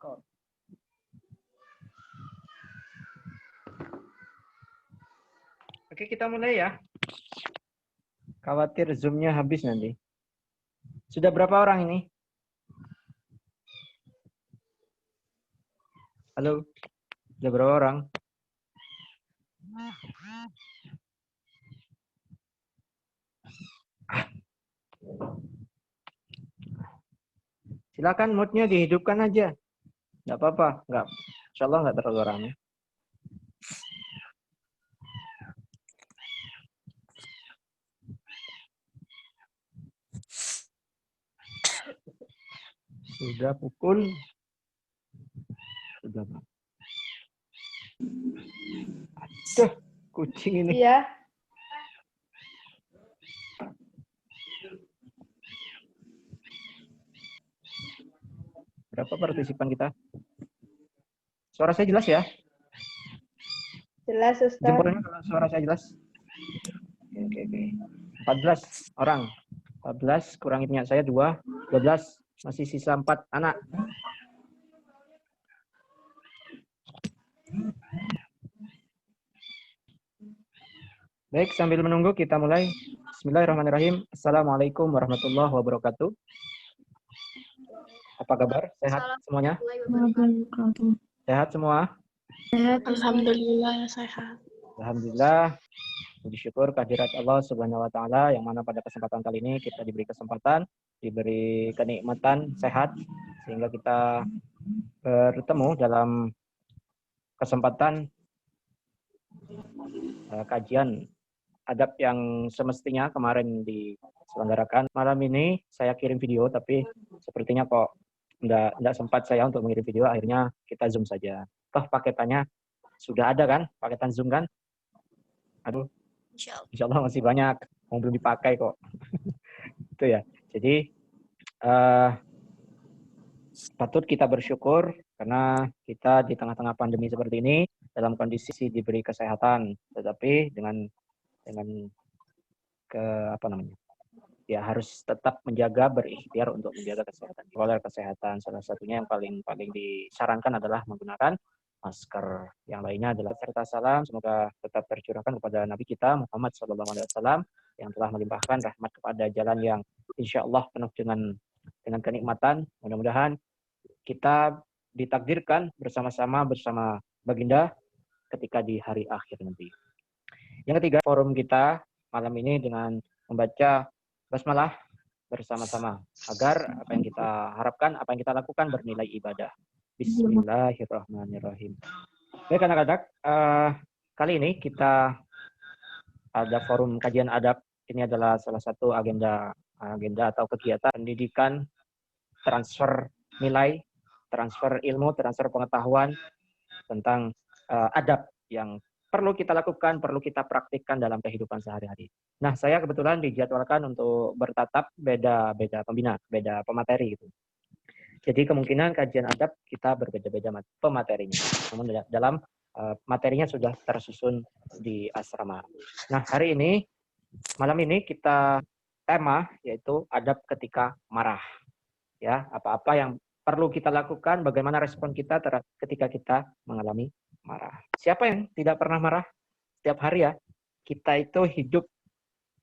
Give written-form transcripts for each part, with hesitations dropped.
record. Oke, kita mulai ya. Khawatir Zoom-nya habis nanti. Sudah berapa orang ini? Halo? Sudah berapa orang? Silakan mood-nya dihidupkan aja. Nggak apa-apa. Nggak. Insya Allah nggak terlalu ramai. Sudah pukul. Sudah. Aduh, kucing ini. Iya. Berapa partisipan kita? Suara saya jelas ya? Jelas, Ustaz. Jempolnya kalau suara saya jelas. Oke. 14 orang. 14 kurangin punya saya 2. 12. Masih sisa 4 anak. Baik, sambil menunggu kita mulai. Bismillahirrahmanirrahim. Assalamualaikum warahmatullahi wabarakatuh. Apa kabar? Sehat semuanya? Sehat semua? Sehat, alhamdulillah sehat. Alhamdulillah. Puji syukur kehadirat Allah Subhanahu wa taala yang mana pada kesempatan kali ini kita diberi kesempatan, diberi kenikmatan sehat sehingga kita bertemu dalam kesempatan kajian adab yang semestinya kemarin diselenggarakan. Malam ini saya kirim video tapi sepertinya kok enggak sempat saya untuk mengirim video, akhirnya kita Zoom saja. Toh paketannya sudah ada kan? Paketan Zoom kan? Aduh. Insya Allah masih banyak, belum dipakai kok. Itu ya. Jadi patut kita bersyukur karena kita di tengah-tengah pandemi seperti ini dalam kondisi diberi kesehatan, tetapi dengan ya harus tetap menjaga, berikhtiar untuk menjaga kesehatan. Kalau kesehatan salah satunya yang paling disarankan adalah menggunakan masker. Yang lainnya adalah serta salam semoga tetap tercurahkan kepada Nabi kita Muhammad SAW yang telah melimpahkan rahmat kepada jalan yang insya Allah penuh dengan kenikmatan. Mudah-mudahan kita ditakdirkan bersama baginda ketika di hari akhir nanti. Yang ketiga, forum kita malam ini dengan membaca basmalah bersama-sama agar apa yang kita harapkan, apa yang kita lakukan bernilai ibadah. Bismillahirrahmanirrahim. Baik anak-anak, kali ini kita ada forum kajian adab. Ini adalah salah satu agenda atau kegiatan pendidikan, transfer nilai, transfer ilmu, transfer pengetahuan tentang adab yang perlu kita lakukan, perlu kita praktikkan dalam kehidupan sehari-hari. Nah, saya kebetulan dijadwalkan untuk bertatap beda pembina, beda pemateri gitu. Jadi kemungkinan kajian adab kita berbeda-beda pematerinya. Namun dalam materinya sudah tersusun di asrama. Nah, hari ini, malam ini kita tema yaitu adab ketika marah. Ya, apa-apa yang perlu kita lakukan, bagaimana respon kita ketika kita mengalami marah. Siapa yang tidak pernah marah? Setiap hari ya, kita itu hidup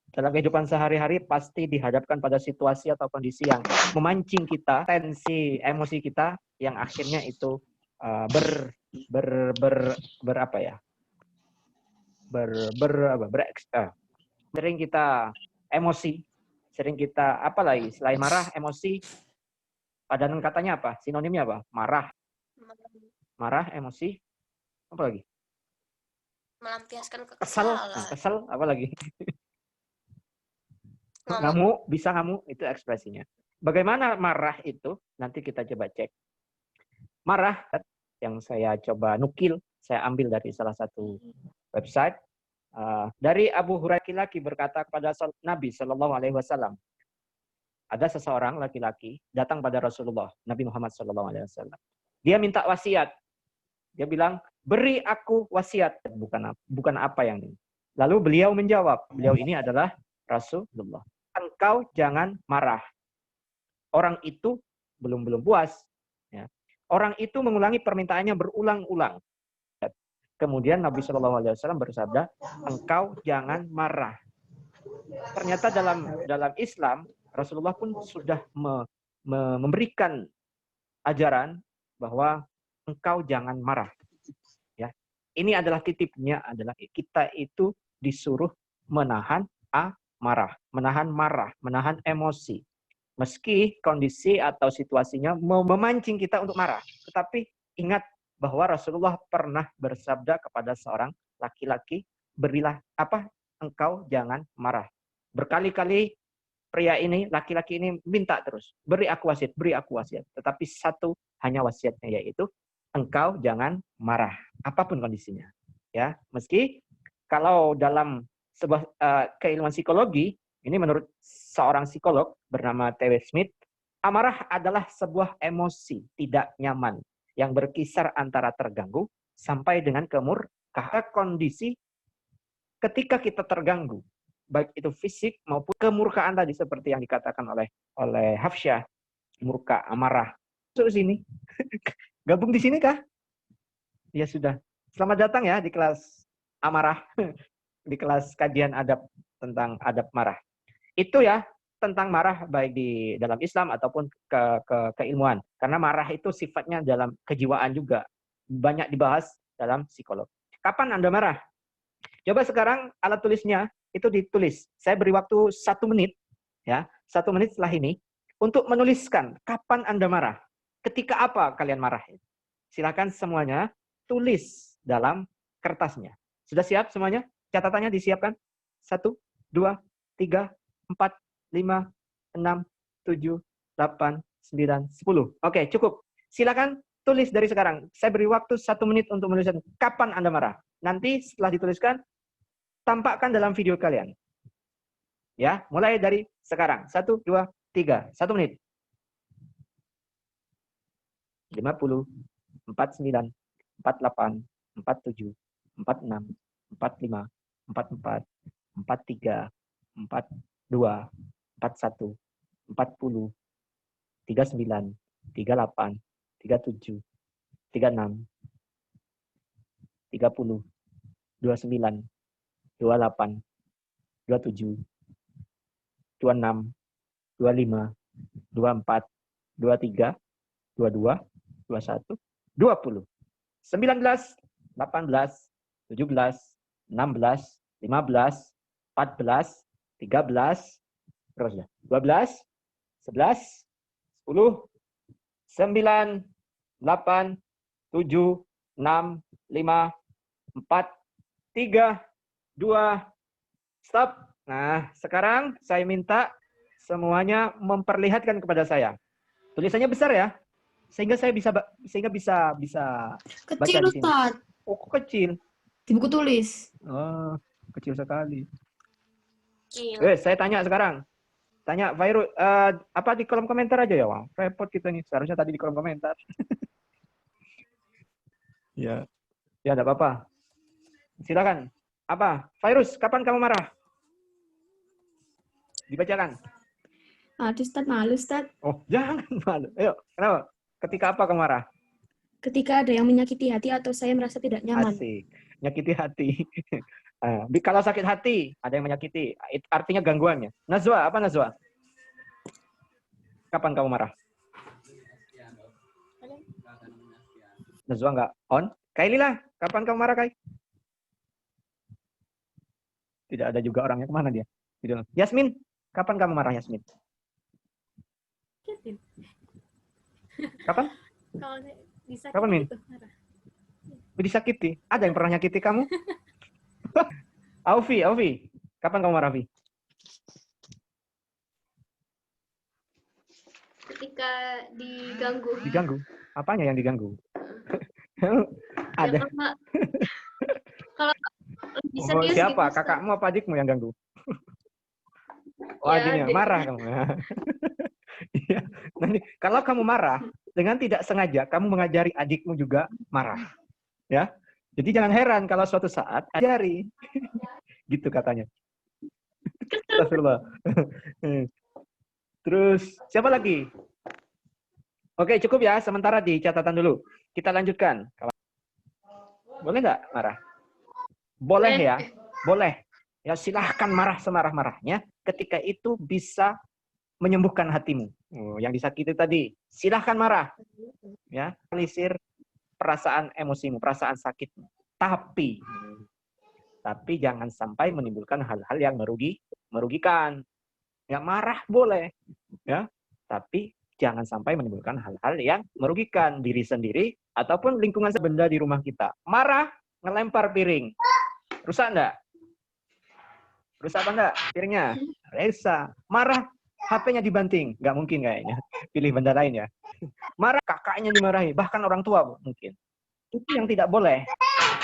dalam kehidupan sehari-hari pasti dihadapkan pada situasi atau kondisi yang memancing kita, tensi emosi kita yang akhirnya itu sering kita emosi, sering kita apalagi selain marah, emosi, padanan katanya apa? Sinonimnya apa? Marah, emosi, apa lagi? Melampiaskan kekesalan. Kesel, apa lagi? Ngamuk, bisa ngamuk, itu ekspresinya. Bagaimana marah itu? Nanti kita coba cek. Marah yang saya coba nukil, saya ambil dari salah satu website. Dari Abu Hurairah laki-laki berkata kepada Nabi Shallallahu Alaihi Wasallam, ada seseorang laki-laki datang pada Rasulullah Nabi Muhammad Shallallahu Alaihi Wasallam. Dia minta wasiat. Dia bilang, beri aku wasiat. Bukan apa yang ini. Lalu beliau menjawab, beliau ini adalah Rasulullah. Engkau jangan marah. Orang itu belum puas. Ya. Orang itu mengulangi permintaannya berulang-ulang. Kemudian Nabi Shallallahu Alaihi Wasallam bersabda, engkau jangan marah. Ternyata dalam Islam Rasulullah pun sudah memberikan ajaran bahwa engkau jangan marah. Ya, ini adalah titipnya adalah kita itu disuruh menahan marah, menahan emosi. Meski kondisi atau situasinya memancing kita untuk marah, tetapi ingat bahwa Rasulullah pernah bersabda kepada seorang laki-laki, berilah engkau jangan marah. Berkali-kali pria ini, laki-laki ini minta terus, beri aku wasiat. Tetapi satu hanya wasiatnya, yaitu engkau jangan marah, apapun kondisinya. Ya, meski kalau dalam sebuah keilmuan psikologi, ini menurut seorang psikolog bernama T.W. Smith, amarah adalah sebuah emosi tidak nyaman yang berkisar antara terganggu sampai dengan kemurkaan. Kondisi ketika kita terganggu, baik itu fisik maupun kemurkaan tadi seperti yang dikatakan oleh Hafsyah, murka, amarah. Masuk sini. Gabung di sini kah? Ya sudah. Selamat datang ya di kelas amarah, di kelas kajian adab tentang adab marah. Itu ya tentang marah baik di dalam Islam ataupun keilmuan. Karena marah itu sifatnya dalam kejiwaan juga. Banyak dibahas dalam psikolog. Kapan Anda marah? Coba sekarang alat tulisnya itu ditulis. Saya beri waktu 1 menit, ya, 1 menit setelah ini untuk menuliskan kapan Anda marah. Ketika apa kalian marah? Silakan semuanya tulis dalam kertasnya. Sudah siap semuanya? Catatannya disiapkan? 1, 2, 3, 4, 5, 6, 7, 8, 9, 10. Oke, cukup. Silakan tulis dari sekarang. Saya beri waktu 1 menit untuk menuliskan kapan Anda marah. Nanti setelah dituliskan, tampakkan dalam video kalian. Ya, mulai dari sekarang. 1, 2, 3. 1 menit. 50, 49, 48, 47, 46, 45, 44, 43, 42, 41, 40, 39, 38, 37, 36, 30, 29, 28, 27, 26, 25, 24, 23, 22, 21, 20, 19, 18, 17, 16, 15, 14, 13, terus ya, 12, 11, 10, 9, 8, 7, 6, 5, 4, 3, 2, stop. Nah, sekarang saya minta semuanya memperlihatkan kepada saya. Tulisannya besar ya, sehingga saya bisa baca di sini. Ustaz. Oh, kok kecil? Di buku tulis. Oh, kecil sekali. Kecil. Saya tanya sekarang. Tanya Fairul, apa di kolom komentar aja ya, Wang? Repot kita nih. Seharusnya tadi di kolom komentar. Ya, ya enggak apa-apa. Silakan. Apa? Virus, kapan kamu marah? Dibacakan. Aduh, Ustaz, malu, Ustaz. Oh, jangan malu. Ayo, kenapa? Ketika apa kamu marah? Ketika ada yang menyakiti hati atau saya merasa tidak nyaman. Asik. Nyakiti hati. Kalau sakit hati, ada yang menyakiti. Artinya gangguannya. Nazwa, apa Nazwa? Kapan kamu marah? Nazwa nggak on? Kailila, kapan kamu marah, Kai? Tidak ada juga orangnya. Kemana dia? Yasmin, kapan kamu marah, Yasmin? Kapan? Kalau disakiti Kapan, Min? itu marah. Disakiti? Ada yang pernah nyakiti kamu? Aufi, kapan kamu marah, Aufi? Ketika diganggu. Diganggu? Apanya yang diganggu? Ada. Ya, kalau bisa Oh, siapa? gitu, Kakakmu apa adikmu yang ganggu? Oh, ya, adiknya. Marah kamu. Iya. Nanti kalau kamu marah dengan tidak sengaja, kamu mengajari adikmu juga marah. Ya. Jadi jangan heran kalau suatu saat ajari. Gitu katanya. Astagfirullah. Terus siapa lagi? Oke, cukup ya. Sementara di catatan dulu. Kita lanjutkan. Boleh nggak marah? Boleh ya. Boleh. Ya silahkan marah semarah-marahnya. Ketika itu bisa menyembuhkan hatimu. Yang disakiti tadi. Silahkan marah. Ya, alisir perasaan emosimu, perasaan sakitmu. Tapi jangan sampai menimbulkan hal-hal yang merugikan. Ya marah boleh, ya, tapi jangan sampai menimbulkan hal-hal yang merugikan diri sendiri ataupun lingkungan benda di rumah kita. Marah, ngelempar piring, rusak enggak? Rusak apa enggak piringnya? Rusak. Marah, HP-nya dibanting, nggak mungkin kayaknya. Pilih benda lain ya. Marah, kakaknya dimarahi, bahkan orang tua mungkin. Itu yang tidak boleh.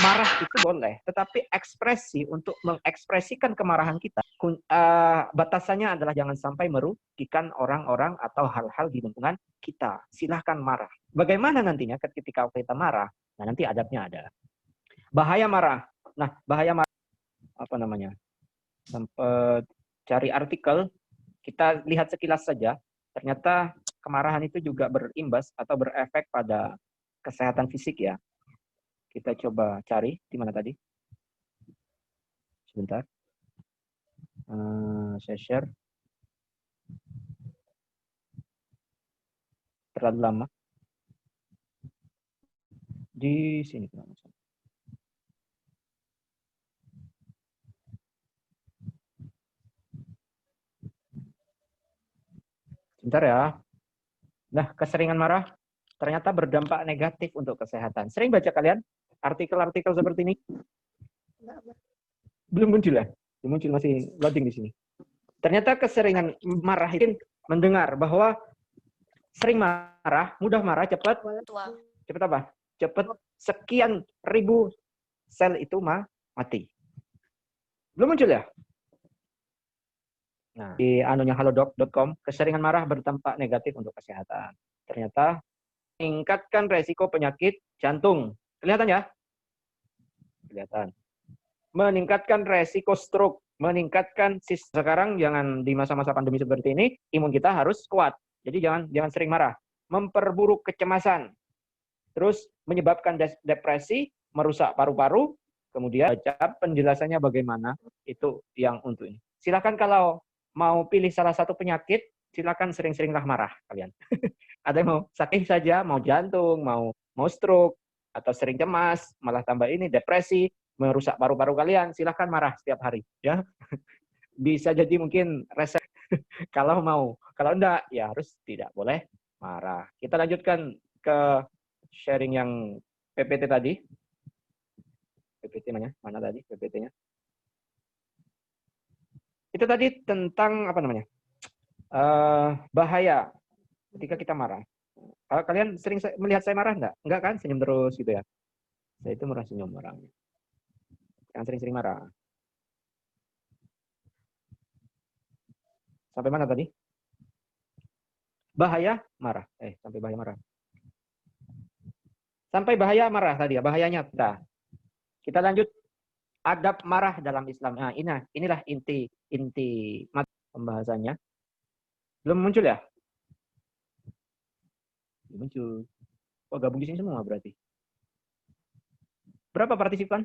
Marah itu boleh, tetapi ekspresi untuk mengekspresikan kemarahan kita, batasannya adalah jangan sampai merugikan orang-orang atau hal-hal di lingkungan kita. Silahkan marah. Bagaimana nantinya ketika kita marah? Nah, nanti adabnya ada. Bahaya marah. Nah, bahaya marah, apa namanya? Sempat cari artikel, kita lihat sekilas saja, ternyata kemarahan itu juga berimbas atau berefek pada kesehatan fisik ya. Kita coba cari di mana tadi. Sebentar. Saya share. Terlalu lama. Di sini. Sebentar ya. Nah, keseringan marah ternyata berdampak negatif untuk kesehatan. Sering baca kalian artikel-artikel seperti ini? Belum muncul ya? Belum muncul, masih loading di sini. Ternyata keseringan marah itu mendengar bahwa sering marah, mudah marah, cepat apa? Cepat sekian ribu sel itu mati. Belum muncul ya? Nah, di anunya halodoc.com, keseringan marah berdampak negatif untuk kesehatan. Ternyata meningkatkan resiko penyakit jantung. Kelihatan ya? Kelihatan. Meningkatkan resiko stroke, meningkatkan sekarang jangan di masa-masa pandemi seperti ini, imun kita harus kuat. Jadi jangan sering marah. Memperburuk kecemasan. Terus menyebabkan depresi, merusak paru-paru, kemudian baca penjelasannya bagaimana, itu yang untuk ini. Silakan kalau mau pilih salah satu penyakit, silakan sering-seringlah marah kalian. Ada yang mau sakit saja, mau jantung, mau stroke, atau sering cemas, malah tambah ini depresi, merusak paru-paru kalian, silahkan marah setiap hari, ya. Bisa jadi mungkin resep kalau mau. Kalau enggak, ya harus tidak boleh marah. Kita lanjutkan ke sharing yang PPT tadi. PPT mana tadi PPT-nya? Itu tadi tentang apa namanya? Bahaya ketika kita marah. Kalian sering melihat saya marah enggak? Enggak kan? Senyum terus gitu ya. Saya itu merasa senyum orangnya. Yang sering-sering marah. Sampai mana tadi? Bahaya marah. Sampai bahaya marah. Sampai bahaya marah tadi ya, bahayanya. Kita lanjut adab marah dalam Islam. Nah, inilah inti pembahasannya. Belum muncul ya? Belum muncul. Oh, gabung di sini semua berarti. Berapa partisipan?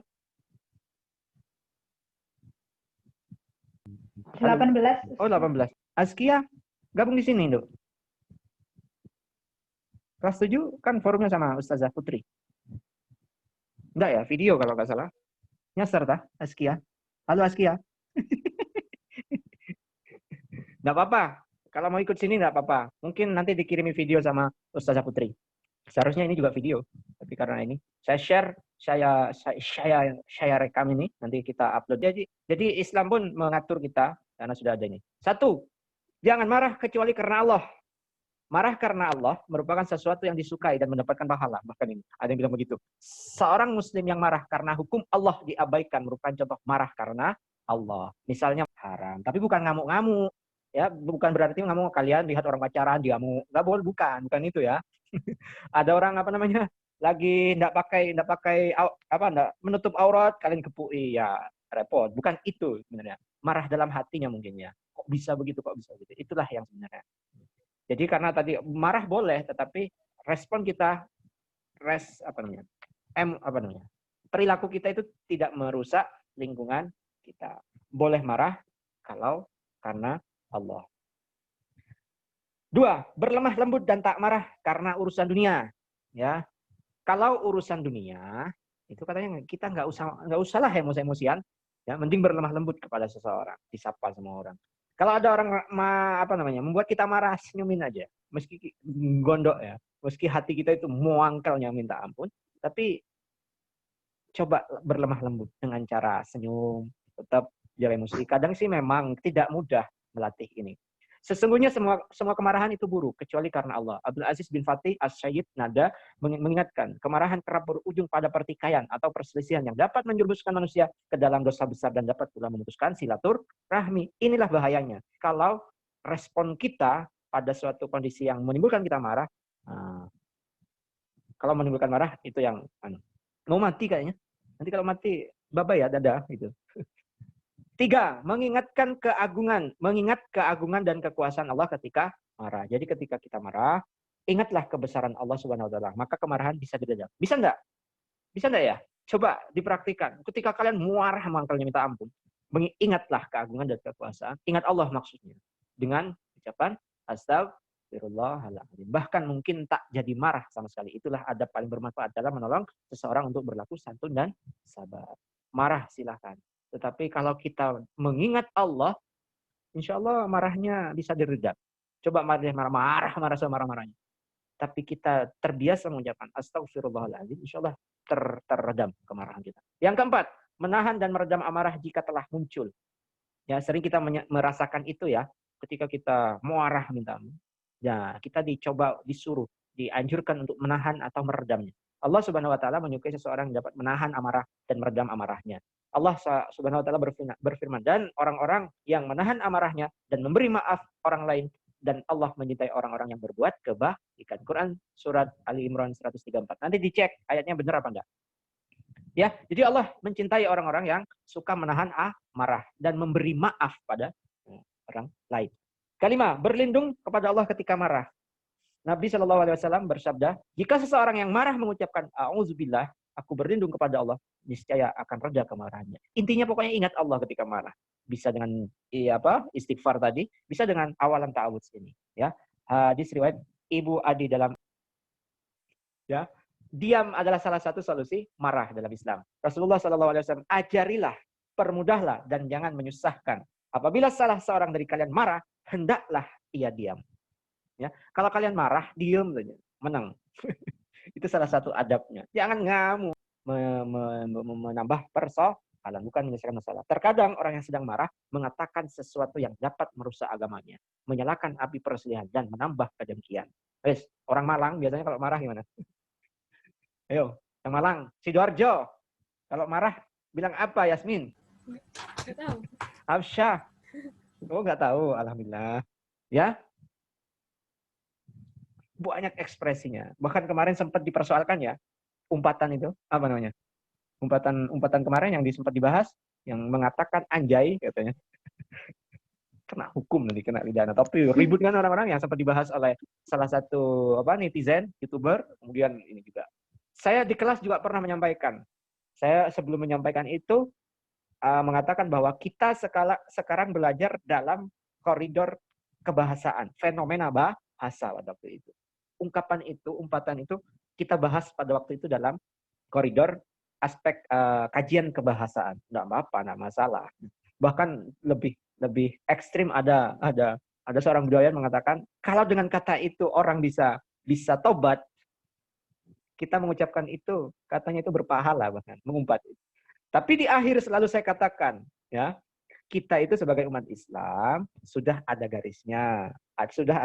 18. Oh, 18. Askia gabung di sini, Nduk. Kelas 7 kan forumnya sama Ustazah Putri. Enggak ya, video kalau nggak salah. Nyasar tah, Askia. Halo Askia. Nggak apa-apa. Kalau mau ikut sini nggak apa-apa. Mungkin nanti dikirimi video sama Ustazah Putri. Seharusnya ini juga video. Tapi karena ini saya share, saya rekam ini, nanti kita upload. Jadi Islam pun mengatur kita karena sudah ada ini. 1, jangan marah kecuali karena Allah. Marah karena Allah merupakan sesuatu yang disukai dan mendapatkan pahala. Bahkan ini ada yang bilang begitu. Seorang muslim yang marah karena hukum Allah diabaikan merupakan contoh marah karena Allah. Misalnya haram, tapi bukan ngamuk-ngamuk. Ya, bukan berarti ngamuk kalian lihat orang pacaran dia ngamuk. Enggak boleh, bukan itu ya. Ada orang apa namanya? Lagi enggak pakai enggak menutup aurat, kalian kepui, ya repot. Bukan itu sebenarnya. Marah dalam hatinya mungkin ya. Kok bisa begitu, kok bisa begitu. Itulah yang sebenarnya. Jadi karena tadi marah boleh, tetapi respon kita, perilaku kita itu tidak merusak lingkungan kita. Boleh marah kalau karena Allah. 2, berlemah lembut dan tak marah karena urusan dunia. Ya, kalau urusan dunia itu katanya kita nggak usahlah emosi-emosian. Ya, mending berlemah lembut kepada seseorang, disapa sama orang. Kalau ada orang membuat kita marah, senyumin aja. Meski gondok ya, meski hati kita itu muangkelnya minta ampun, tapi coba berlemah lembut dengan cara senyum, tetap jaga emosi. Kadang sih memang tidak mudah melatih ini. Sesungguhnya semua kemarahan itu buruk, kecuali karena Allah. Abdul Aziz bin Fatih As-Sayyid Nada mengingatkan, kemarahan kerap berujung pada pertikaian atau perselisihan yang dapat menjerumuskan manusia ke dalam dosa besar dan dapat pula memutuskan silaturahmi. Inilah bahayanya. Kalau respon kita pada suatu kondisi yang menimbulkan kita marah, kalau menimbulkan marah itu yang mau mati kayaknya. Nanti kalau mati, bye-bye ya, dadah gitu. 3, mengingat keagungan dan kekuasaan Allah ketika marah. Jadi ketika kita marah, ingatlah kebesaran Allah Subhanahu wa taala, maka kemarahan bisa diredam. Bisa enggak? Bisa enggak ya? Coba dipraktikkan. Ketika kalian marah mangkalnya minta ampun, ingatlah keagungan dan kekuasaan. Ingat Allah maksudnya. Dengan ucapan astagfirullahaladzim. Bahkan mungkin tak jadi marah sama sekali. Itulah adab paling bermanfaat dalam menolong seseorang untuk berlaku santun dan sabar. Marah silahkan. Tetapi kalau kita mengingat Allah, insya Allah marahnya bisa diredam. Coba marah semarah-marahnya. Tapi kita terbiasa mengucapkan astagfirullahaladzim, insya Allah terredam kemarahan kita. Yang keempat, menahan dan meredam amarah jika telah muncul. Ya, sering kita merasakan itu ya, ketika kita marah minta ampun. Ya, kita disuruh, dianjurkan untuk menahan atau meredamnya. Allah Subhanahu wa taala menyukai seseorang yang dapat menahan amarah dan meredam amarahnya. Allah Subhanahu wa taala berfirman, dan orang-orang yang menahan amarahnya dan memberi maaf orang lain, dan Allah mencintai orang-orang yang berbuat kebaikan. Quran surat Ali Imran 134. Nanti dicek ayatnya benar apa enggak. Ya, jadi Allah mencintai orang-orang yang suka menahan amarah dan memberi maaf pada orang lain. Kelima, berlindung kepada Allah ketika marah. Nabi Shallallahu Alaihi Wasallam bersabda, jika seseorang yang marah mengucapkan A'udzubillah, aku berlindung kepada Allah, niscaya akan reda kemarahannya. Intinya pokoknya ingat Allah ketika marah. Bisa dengan istighfar tadi, bisa dengan awalan ta'awudz ini. Ya, hadis riwayat Ibu Adi dalam. Ya, diam adalah salah satu solusi marah dalam Islam. Rasulullah Shallallahu Alaihi Wasallam, ajarilah, permudahlah, dan jangan menyusahkan. Apabila salah seorang dari kalian marah, hendaklah ia diam. Ya, kalau kalian marah, diam saja, menang. Itu salah satu adabnya. Jangan ngamuk, menambah persoalan, bukan menyelesaikan masalah. Terkadang orang yang sedang marah mengatakan sesuatu yang dapat merusak agamanya, menyalakan api perselisihan dan menambah kedengkian. Orang Malang biasanya kalau marah gimana? Ayo, yang Malang, Sidoarjo. Kalau marah bilang apa, Yasmin? Nggak tahu. Absyah. Oh, nggak tahu, alhamdulillah. Ya, banyak ekspresinya. Bahkan kemarin sempat dipersoalkan ya, umpatan itu, apa namanya? Umpatan kemarin yang sempat dibahas, yang mengatakan anjay katanya. Kena hukum nanti, kena pidana. Tapi ribut kan orang-orang yang sempat dibahas oleh salah satu netizen, YouTuber, kemudian ini juga. Saya di kelas juga pernah menyampaikan. Saya sebelum menyampaikan itu mengatakan bahwa kita sekarang belajar dalam koridor kebahasaan, fenomena bahasa pada waktu itu. Umpatan itu kita bahas pada waktu itu dalam koridor aspek kajian kebahasaan. Nggak apa-apa, nggak masalah. Bahkan lebih ekstrim ada seorang budayawan mengatakan kalau dengan kata itu orang bisa tobat, kita mengucapkan itu katanya itu berpahala, bahkan mengumpat. Tapi di akhir selalu saya katakan, ya, kita itu sebagai umat Islam sudah ada garisnya, sudah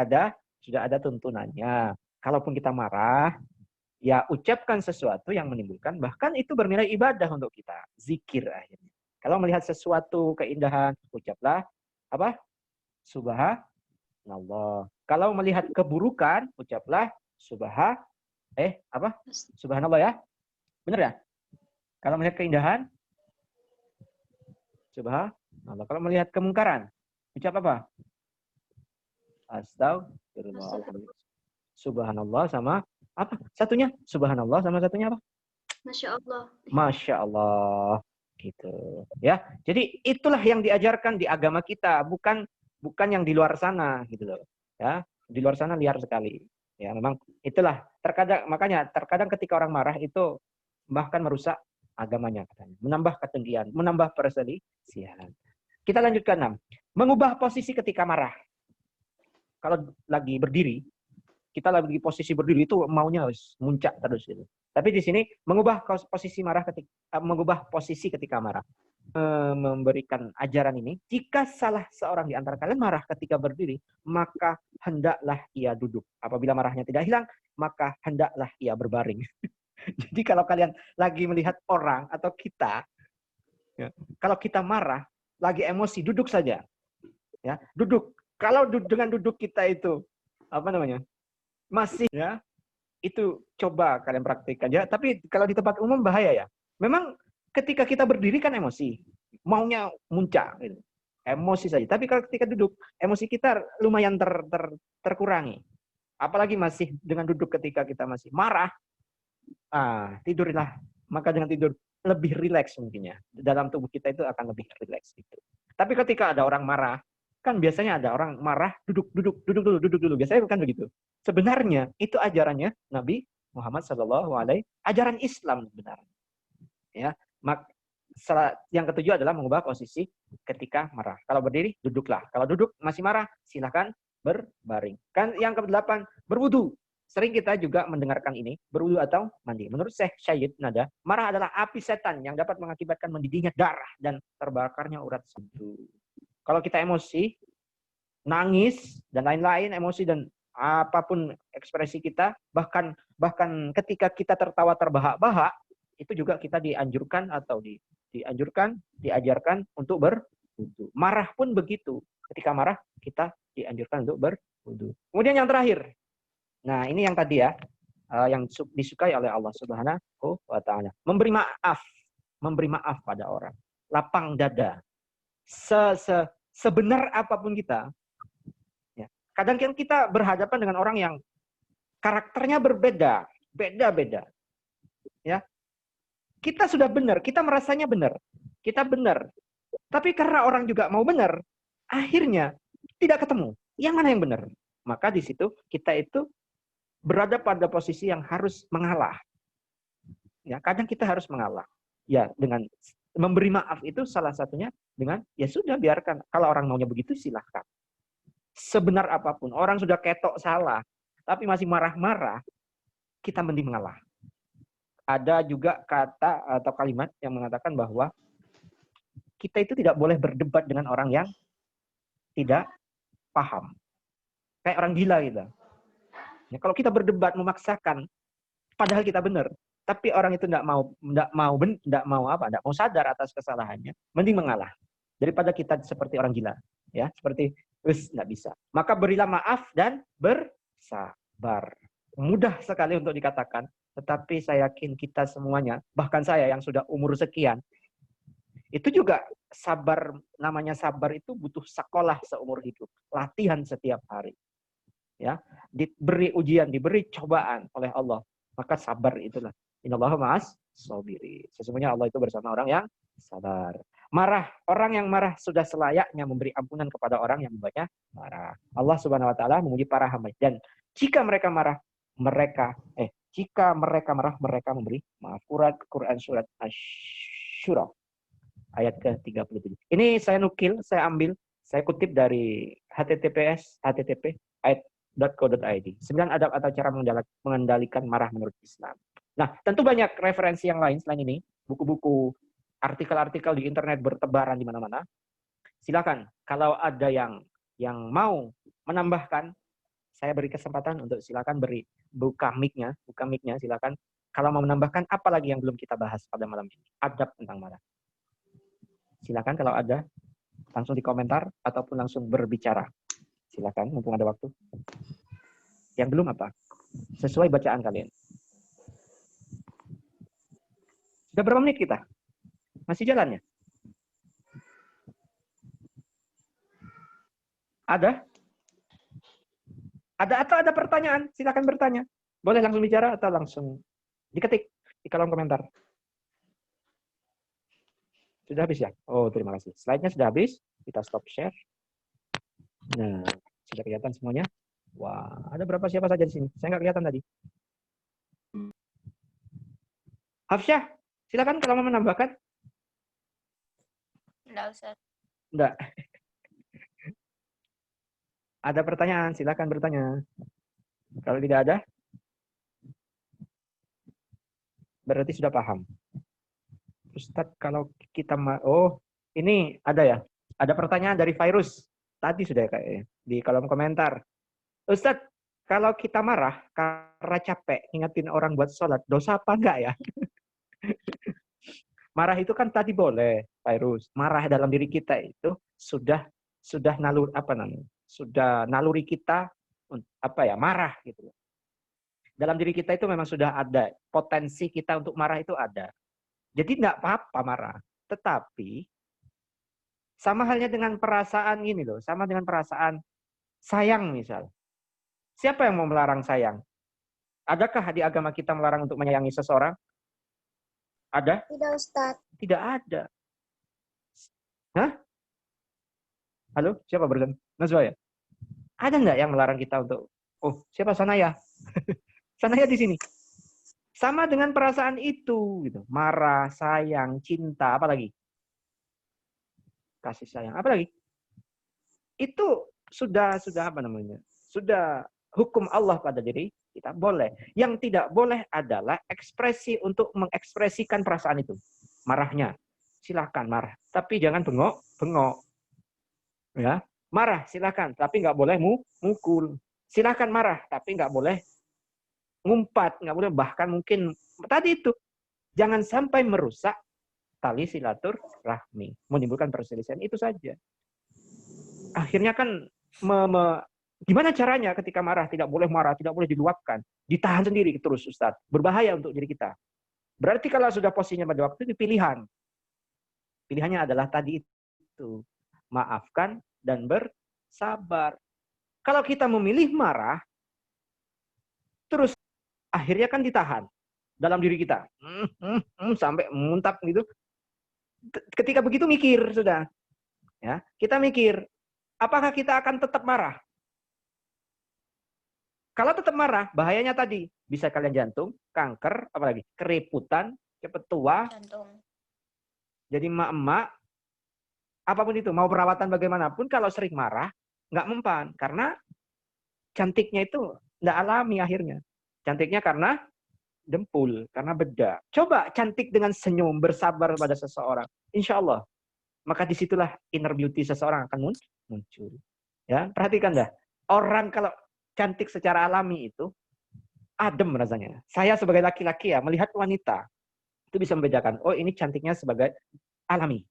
ada tuntunannya. Kalaupun kita marah, ya ucapkan sesuatu yang menimbulkan, bahkan itu bernilai ibadah untuk kita, zikir akhirnya. Kalau melihat sesuatu keindahan, ucaplah apa? Subhanallah. Kalau melihat keburukan, ucaplah Subhanallah ya. Benar ya? Kalau melihat keindahan, Subhanallah. Kalau melihat kemungkaran, ucap apa? Astagfirullah. Subhanallah sama apa? Satunya subhanallah sama satunya apa? Masya Allah. Masya Allah. Gitu. Ya. Jadi itulah yang diajarkan di agama kita, bukan yang di luar sana gitu loh. Ya. Di luar sana liar sekali. Ya, memang itulah makanya terkadang ketika orang marah itu bahkan merusak agamanya katanya, menambah ketinggian, menambah perselisihan. Kita lanjutkan 6. Mengubah posisi ketika marah. Kalau lagi berdiri, kita lagi posisi berdiri itu maunya harus muncak terus gitu. Tapi di sini mengubah posisi ketika marah. Memberikan ajaran ini, jika salah seorang di antara kalian marah ketika berdiri, maka hendaklah ia duduk. Apabila marahnya tidak hilang, maka hendaklah ia berbaring. Jadi kalau kalian lagi melihat orang atau kita, ya, kalau kita marah, lagi emosi, duduk saja. Ya, duduk. Kalau dengan duduk kita itu masih ya, itu coba kalian praktikkan ya. Tapi kalau di tempat umum bahaya ya. Memang ketika kita berdiri kan emosi, maunya muncak gitu. Emosi saja. Tapi kalau ketika duduk, emosi kita lumayan terkurangi. Apalagi masih dengan duduk ketika kita masih marah, tidurlah. Maka dengan tidur lebih rileks mungkinnya. Dalam tubuh kita itu akan lebih rileks gitu. Tapi ketika ada orang marah, kan biasanya ada orang marah, duduk dulu. Biasanya bukan begitu. Sebenarnya itu ajarannya Nabi Muhammad SAW, ajaran Islam sebenarnya. Ya, yang ketujuh adalah mengubah posisi ketika marah. Kalau berdiri, duduklah. Kalau duduk masih marah, silakan berbaring. Kan yang ke-8, berwudu. Sering kita juga mendengarkan ini, berwudu atau mandi. Menurut Syekh Syed Nada, marah adalah api setan yang dapat mengakibatkan mendidihnya darah dan terbakarnya urat sendu. Kalau kita emosi, nangis dan lain-lain, emosi dan apapun ekspresi kita, bahkan ketika kita tertawa terbahak-bahak, itu juga kita diajarkan untuk berwudu. Marah pun begitu. Ketika marah, kita dianjurkan untuk berwudu. Kemudian yang terakhir. Nah, ini yang tadi ya, yang disukai oleh Allah Subhanahu wa taala. Memberi maaf pada orang. Lapang dada. Sebenar apapun kita, ya. Kadang kita berhadapan dengan orang yang karakternya berbeda, beda-beda. Ya. Kita sudah benar, kita merasanya benar. Kita benar. Tapi karena orang juga mau benar, akhirnya tidak ketemu. Yang mana yang benar? Maka di situ kita itu berada pada posisi yang harus mengalah. Ya, kadang kita harus mengalah. Ya, dengan memberi maaf itu salah satunya dengan ya sudah biarkan. Kalau orang maunya begitu silahkan. Sebenar apapun, orang sudah ketok salah, tapi masih marah-marah, kita mending mengalah. Ada juga kata atau kalimat yang mengatakan bahwa kita itu tidak boleh berdebat dengan orang yang tidak paham. Kayak orang gila gitu. Ya, kalau kita berdebat memaksakan, padahal kita benar, tapi orang itu tidak mau sadar atas kesalahannya, mending mengalah daripada kita seperti orang gila, ya, seperti nggak bisa. Maka berilah maaf dan bersabar. Mudah sekali untuk dikatakan, tetapi saya yakin kita semuanya, bahkan saya yang sudah umur sekian, itu juga sabar. Namanya sabar itu butuh sekolah seumur hidup, latihan setiap hari. Ya, diberi ujian, diberi cobaan oleh Allah, maka sabar itulah. Innallaha ma'as sabiri. Sesungguhnya Allah itu bersama orang yang sabar. Orang yang marah sudah selayaknya memberi ampunan kepada orang yang membuatnya marah. Allah Subhanahu wa taala memuji para hamba, dan jika mereka marah, mereka memberi maaf. Quran surat Asy-Syura ayat ke-37. Ini saya ambil, saya kutip dari http://ayat.co.id. 9 adab atau cara mengendalikan marah menurut Islam. Nah, tentu banyak referensi yang lain selain ini, buku-buku, artikel-artikel di internet bertebaran di mana-mana. Silakan kalau ada yang mau menambahkan, saya beri kesempatan untuk silakan buka mic-nya silakan. Kalau mau menambahkan apa lagi yang belum kita bahas pada malam ini, adab tentang marah. Silakan kalau ada, langsung di komentar ataupun langsung berbicara. Silakan, mumpung ada waktu. Yang belum apa? Sesuai bacaan kalian. Sudah berapa menit kita? Masih jalan ya? Ada Atau ada pertanyaan? Silakan bertanya. Boleh langsung bicara atau langsung diketik di kolom komentar. Sudah habis ya? Oh, terima kasih. Slide-nya sudah habis. Kita stop share. Nah, sudah kelihatan semuanya? Wah, ada berapa siapa saja di sini? Saya nggak kelihatan tadi. Hafsyah, silakan kalau mau menambahkan. Enggak, Ustaz. Enggak. Ada pertanyaan, silakan bertanya. Kalau tidak ada, berarti sudah paham. Ustadz, kalau kita ini ada ya. Ada pertanyaan dari Virus. Tadi sudah kayaknya di kolom komentar. Ustadz, kalau kita marah karena capek ngingetin orang buat sholat, dosa apa enggak ya? Marah itu kan tadi boleh, Virus. Marah dalam diri kita itu sudah naluri apa namanya? Sudah naluri kita marah gitu. Dalam diri kita itu memang sudah ada potensi kita untuk marah itu ada. Jadi enggak apa-apa marah. Tetapi sama halnya dengan perasaan ini loh, sama dengan perasaan sayang misal. Siapa yang mau melarang sayang? Adakah di agama kita melarang untuk menyayangi seseorang? Ada? Tidak, Ustaz. Tidak ada. Hah? Halo? Siapa barusan? Nazwa ya? Ada nggak yang melarang kita untuk, siapa Sanaya? Sanaya di sini. Sama dengan perasaan itu, gitu. Marah, sayang, cinta, apa lagi? Kasih sayang, apa lagi? Itu sudah apa namanya? Sudah hukum Allah pada diri kita, boleh. Yang tidak boleh adalah ekspresi untuk mengekspresikan perasaan itu. Marahnya, silakan marah, tapi jangan bengok. Ya, marah silakan, tapi nggak boleh mukul. Silakan marah, tapi nggak boleh ngumpat, nggak boleh, bahkan mungkin tadi itu jangan sampai merusak tali silaturahmi, menimbulkan perselisihan, itu saja. Akhirnya kan gimana caranya ketika marah? Tidak boleh marah, tidak boleh diluapkan, ditahan sendiri terus, Ustadz. Berbahaya untuk diri kita. Berarti kalau sudah posisinya pada waktu itu pilihan. Pilihannya adalah tadi itu, maafkan dan bersabar. Kalau kita memilih marah, terus akhirnya kan ditahan dalam diri kita, sampai muntap gitu. Ketika begitu mikir sudah, ya kita mikir, apakah kita akan tetap marah? Kalau tetap marah, bahayanya tadi bisa kalian jantung, kanker, apalagi keriputan, cepet tua, Jantung. jadi emak-emak, apapun itu, mau perawatan bagaimanapun, kalau sering marah, nggak mempan. Karena cantiknya itu nggak alami akhirnya. Cantiknya karena dempul, karena bedak. Coba cantik dengan senyum, bersabar pada seseorang. Insya Allah. Maka disitulah inner beauty seseorang akan muncul. Ya, perhatikan dah. Orang kalau cantik secara alami itu, adem rasanya. Saya sebagai laki-laki ya, melihat wanita, itu bisa membedakan, oh ini cantiknya sebagai alami.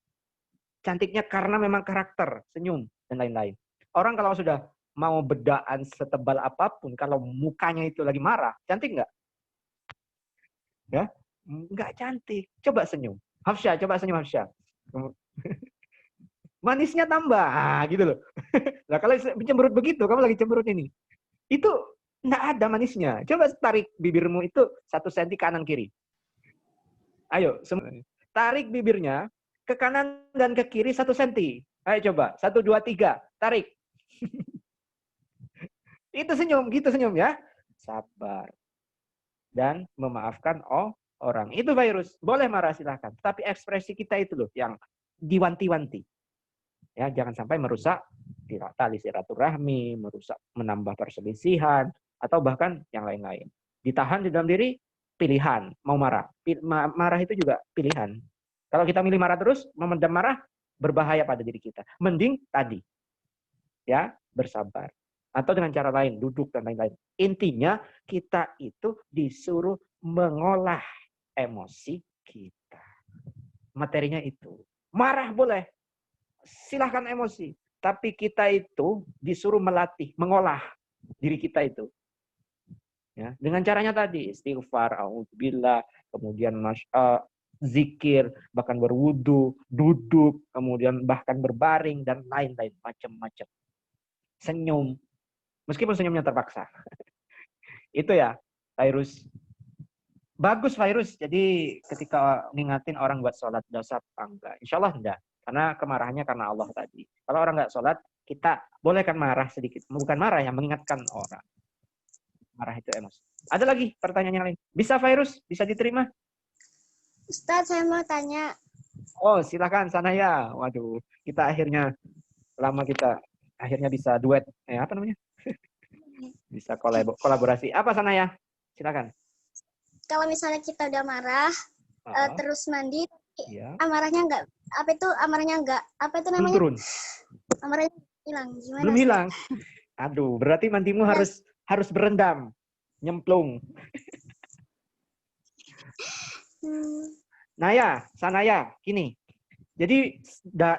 Cantiknya karena memang karakter, senyum, dan lain-lain. Orang kalau sudah mau bedaan setebal apapun, kalau mukanya itu lagi marah, cantik nggak? Ya, nggak cantik. Coba senyum. Hafsyah, coba senyum Hafsyah. Manisnya tambah, gitu loh. Nah kalau cemberut begitu, kamu lagi cemberut ini, itu nggak ada manisnya. Coba tarik bibirmu itu 1 senti kanan kiri. Ayo, tarik bibirnya ke kanan dan ke kiri 1 senti. Ayo coba, 1, 2, 3, tarik. Itu senyum, gitu senyum ya. Sabar. Dan memaafkan orang. Itu Virus. Boleh marah silahkan. Tapi ekspresi kita itu loh yang diwanti-wanti. Ya, jangan sampai merusak tali silaturahmi, merusak, menambah perselisihan, atau bahkan yang lain-lain. Ditahan di dalam diri, pilihan. Mau marah. Marah itu juga pilihan. Kalau kita milih marah terus, memendam marah, berbahaya pada diri kita. Mending tadi. Ya, bersabar. Atau dengan cara lain, duduk dan lain-lain. Intinya, kita itu disuruh mengolah emosi kita. Materinya itu. Marah boleh. Silahkan emosi. Tapi kita itu disuruh melatih, mengolah diri kita itu. Ya, dengan caranya tadi, istighfar, auzubillah, kemudian zikir, bahkan berwudu, duduk, kemudian bahkan berbaring, dan lain-lain, macam-macam. Senyum. Meskipun senyumnya terpaksa. Itu ya, virus. Bagus virus. Jadi ketika ngingatin orang buat sholat, dosa apa enggak? Insya Allah enggak. Karena kemarahannya karena Allah tadi. Kalau orang nggak sholat, kita boleh kan marah sedikit. Bukan marah ya, mengingatkan orang. Marah itu emosi. Ada lagi pertanyaan yang lain. Bisa virus? Bisa diterima? Ustadz, saya mau tanya. Oh, silakan sana ya. Waduh, kita akhirnya bisa duet. Apa namanya? Bisa kolaborasi. Apa sana ya? Silakan. Kalau misalnya kita udah marah, terus mandi, Iya. amarahnya enggak, apa itu namanya? Belum turun. Amarahnya hilang. Gimana? Belum hilang. Aduh, berarti mandimu harus berendam, nyemplung. Naya, Sanaya, gini. Jadi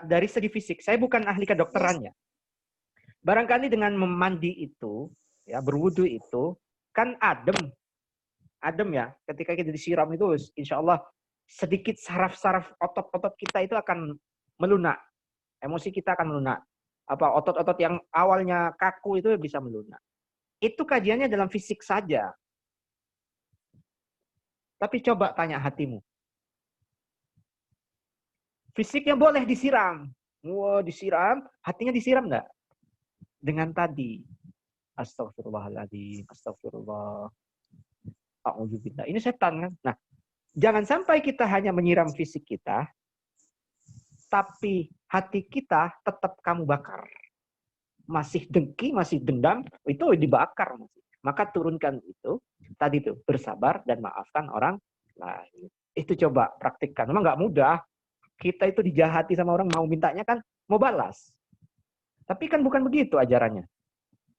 dari segi fisik, saya bukan ahli kedokteran ya. Barangkali dengan memandi itu, ya berwudu itu, kan adem ya. Ketika kita disiram itu, insya Allah sedikit saraf-saraf otot-otot kita itu akan melunak. Emosi kita akan melunak. Apa otot-otot yang awalnya kaku itu bisa melunak. Itu kajiannya dalam fisik saja. Tapi coba tanya hatimu. Fisiknya boleh disiram. Wah, disiram, hatinya disiram enggak? Dengan tadi. Astagfirullahaladzim, astagfirullah. A'udzubillah. Ini setan kan? Nah, jangan sampai kita hanya menyiram fisik kita, tapi hati kita tetap kamu bakar. Masih dengki, masih dendam, itu dibakar. Maka turunkan itu, tadi tuh, bersabar dan maafkan orang lain. Itu coba praktikkan. Memang nggak mudah. Kita itu dijahati sama orang, mau mintanya kan, mau balas. Tapi kan bukan begitu ajarannya.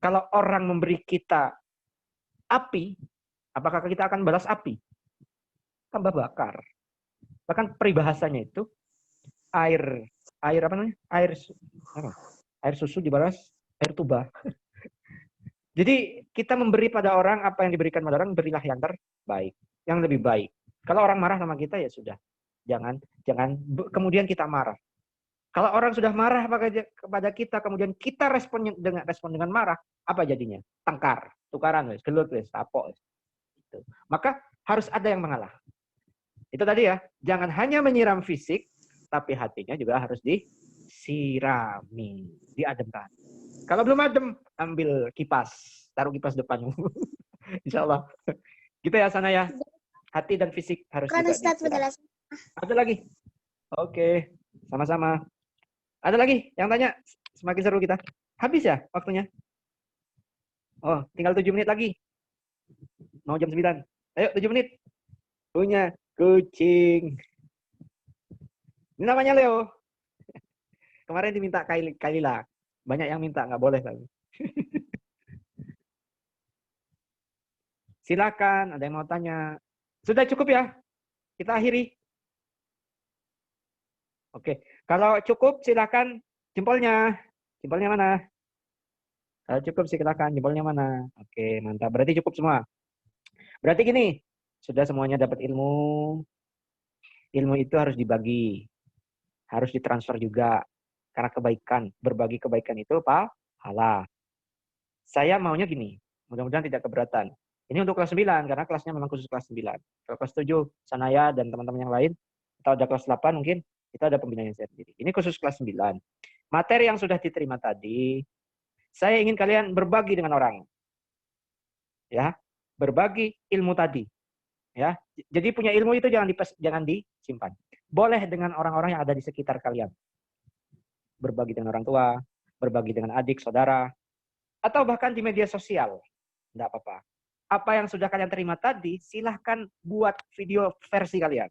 Kalau orang memberi kita api, apakah kita akan balas api? Tambah bakar. Bahkan peribahasanya itu, air apa namanya? Air susu dibalas air tuba. Jadi kita memberi pada orang apa yang diberikan pada orang, berilah yang terbaik, yang lebih baik. Kalau orang marah sama kita ya sudah, jangan kemudian kita marah. Kalau orang sudah marah kepada kita, kemudian kita respon dengan marah, apa jadinya? Tengkar, tukaran, gelut, tapok. Gitu. Maka harus ada yang mengalah. Itu tadi ya, jangan hanya menyiram fisik, tapi hatinya juga harus disirami, diademkan. Kalau belum adem, ambil kipas, taruh kipas depanmu. Insya Allah. Gitu ya sana ya. Hati dan fisik harus juga disiram. Ada lagi? Oke, sama-sama. Ada lagi yang tanya? Semakin seru kita. Habis ya waktunya? Oh, tinggal 7 menit lagi. Mau jam 9. Ayo 7 menit. Punya kucing. Ini namanya Leo. Kemarin diminta Kailila. Banyak yang minta, nggak boleh tapi. Silakan, ada yang mau tanya. Sudah cukup ya? Kita akhiri. Oke, kalau cukup silakan jempolnya. Jempolnya mana? Kalau cukup silakan jempolnya mana? Oke, mantap. Berarti cukup semua. Berarti gini, sudah semuanya dapat ilmu. Ilmu itu harus dibagi. Harus ditransfer juga. Karena kebaikan, berbagi kebaikan itu pahala. Saya maunya gini, mudah-mudahan tidak keberatan. Ini untuk kelas 9, karena kelasnya memang khusus kelas 9. Kalau kelas 7, Sanaya dan teman-teman yang lain, atau ada kelas 8 mungkin, kita ada pembinaan sendiri. Ini khusus kelas 9. Materi yang sudah diterima tadi, saya ingin kalian berbagi dengan orang. Ya, berbagi ilmu tadi. Ya, jadi punya ilmu itu jangan disimpan. Boleh dengan orang-orang yang ada di sekitar kalian. Berbagi dengan orang tua, berbagi dengan adik, saudara, atau bahkan di media sosial. Tidak apa-apa. Apa yang sudah kalian terima tadi, silahkan buat video versi kalian.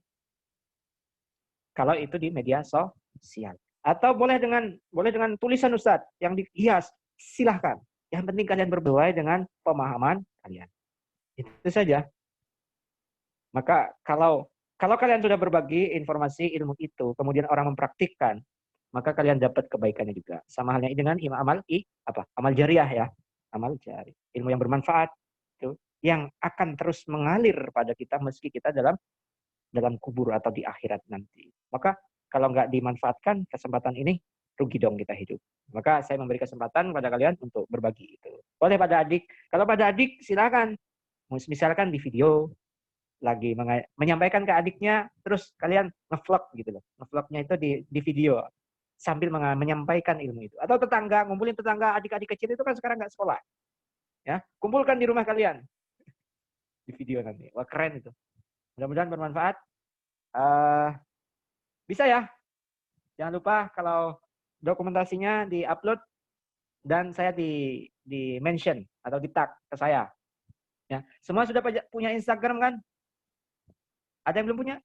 Kalau itu di media sosial. Atau boleh dengan tulisan Ustadz yang dihias, silahkan. Yang penting kalian berbuat dengan pemahaman kalian. Itu saja. Maka kalau kalian sudah berbagi informasi ilmu itu, kemudian orang mempraktikkan, maka kalian dapat kebaikannya juga. Sama halnya dengan amal jariah ya. Amal jariah. Ilmu yang bermanfaat itu yang akan terus mengalir pada kita meski kita dalam kubur atau di akhirat nanti. Maka kalau nggak dimanfaatkan kesempatan ini, rugi dong kita hidup. Maka saya memberi kesempatan kepada kalian untuk berbagi itu. Boleh pada adik. Kalau pada adik silakan. Misalkan di video lagi menyampaikan ke adiknya, terus kalian ngevlog gitu loh. Ngevlognya itu di video sambil menyampaikan ilmu itu. Atau tetangga, ngumpulin tetangga, adik-adik kecil itu kan sekarang nggak sekolah. Ya, kumpulkan di rumah kalian. Di video nanti. Wah, keren itu. Mudah-mudahan bermanfaat. Bisa ya. Jangan lupa kalau dokumentasinya di-upload dan saya di mention atau di tag ke saya. Ya, semua sudah punya Instagram kan? Ada yang belum punya?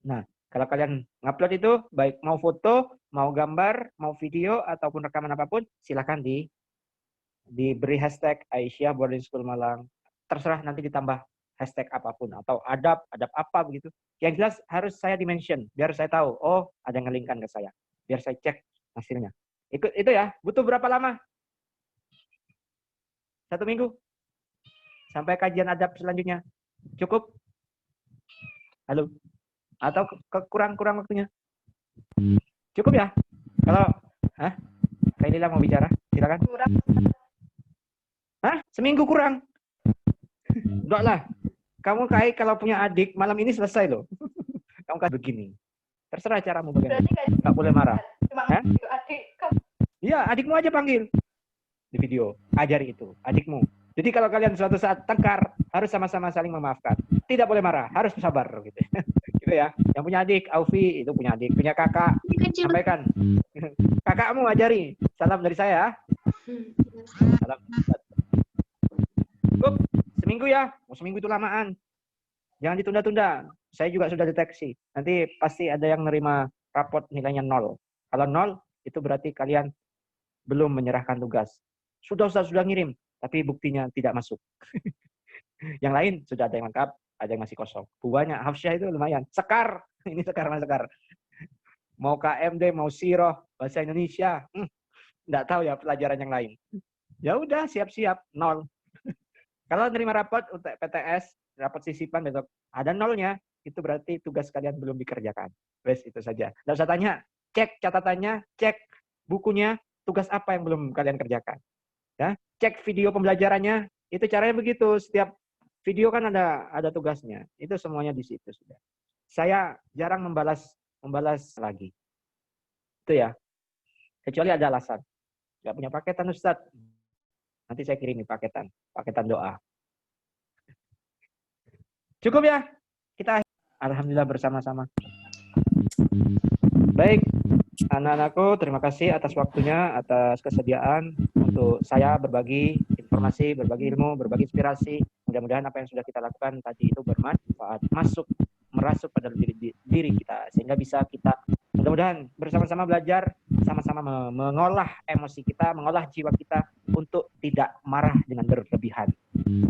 Nah, kalau kalian ngupload itu, baik mau foto, mau gambar, mau video, ataupun rekaman apapun, silakan diberi hashtag Aisyah Boarding School Malang. Terserah nanti ditambah hashtag apapun, atau adab apa begitu. Yang jelas harus saya di-mention, biar saya tahu, oh ada yang nge-linkkan ke saya. Biar saya cek hasilnya. Itu ya, butuh berapa lama? 1 minggu? Sampai kajian adab selanjutnya? Cukup? Halo? Atau kurang waktunya? Cukup ya? Kalau Kak Lila mau bicara, silakan. Kurang. Seminggu kurang? Enggak lah. Kamu kalau punya adik, malam ini selesai loh. Kamu kan begini. Terserah caramu bagaimana. Enggak boleh marah. Adik. Iya, adikmu aja panggil. Di video. Ajari itu, adikmu. Jadi kalau kalian suatu saat tengkar, harus sama-sama saling memaafkan. Tidak boleh marah, harus sabar gitu. Gitu ya. Yang punya adik, Aufi itu punya adik, punya kakak, sampaikan. Kakakmu ajari. Salam dari saya. Salam. Cukup. Seminggu ya. Seminggu itu lamaan. Jangan ditunda-tunda. Saya juga sudah deteksi. Nanti pasti ada yang nerima rapot nilainya 0. Kalau 0, itu berarti kalian belum menyerahkan tugas. Sudah ngirim, tapi buktinya tidak masuk. Yang lain sudah ada yang lengkap, ada yang masih kosong. Buahnya Hafsyah itu lumayan. Sekar, ini sekar. Mau KMD, mau Siroh, bahasa Indonesia, nggak tahu ya pelajaran yang lain. Ya udah, siap-siap 0. Kalau nerima rapot untuk PTS, rapot sisipan besok ada 0-nya, itu berarti tugas kalian belum dikerjakan. Wes itu saja. Nggak usah tanya, cek catatannya, cek bukunya, tugas apa yang belum kalian kerjakan. Ya, cek video pembelajarannya, itu caranya begitu. Setiap video kan ada tugasnya. Itu semuanya di situ sudah. Saya jarang membalas lagi. Itu ya. Kecuali ada alasan. Nggak punya paketan Ustadz. Nanti saya kirimi paketan doa. Cukup ya? Kita alhamdulillah bersama-sama. Baik, anak-anakku, terima kasih atas waktunya, atas kesediaan untuk saya berbagi informasi, berbagi ilmu, berbagi inspirasi. Mudah-mudahan apa yang sudah kita lakukan tadi itu bermanfaat, merasuk pada diri kita, sehingga bisa kita mudah-mudahan bersama-sama belajar, sama-sama mengolah emosi kita, mengolah jiwa kita untuk tidak marah dengan berlebihan.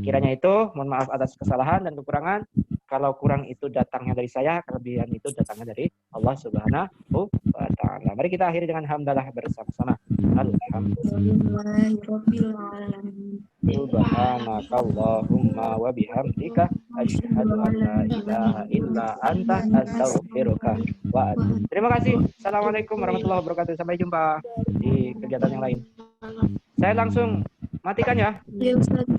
Kiranya itu, mohon maaf atas kesalahan dan kekurangan. Kalau kurang itu datangnya dari saya, kelebihan itu datangnya dari Allah Subhanahu wa Ta'ala. Mari kita akhiri dengan hamdalah bersama-sama. Alhamdulillahirobbilalamin. Subhanakallahumma wa bihamdika asyhadu an la ilaha illa anta astaghfiruka wa atubu. Terima kasih. Assalamualaikum warahmatullahi wabarakatuh. Sampai jumpa di kegiatan yang lain. Saya langsung matikan ya. Ya, Ustaz.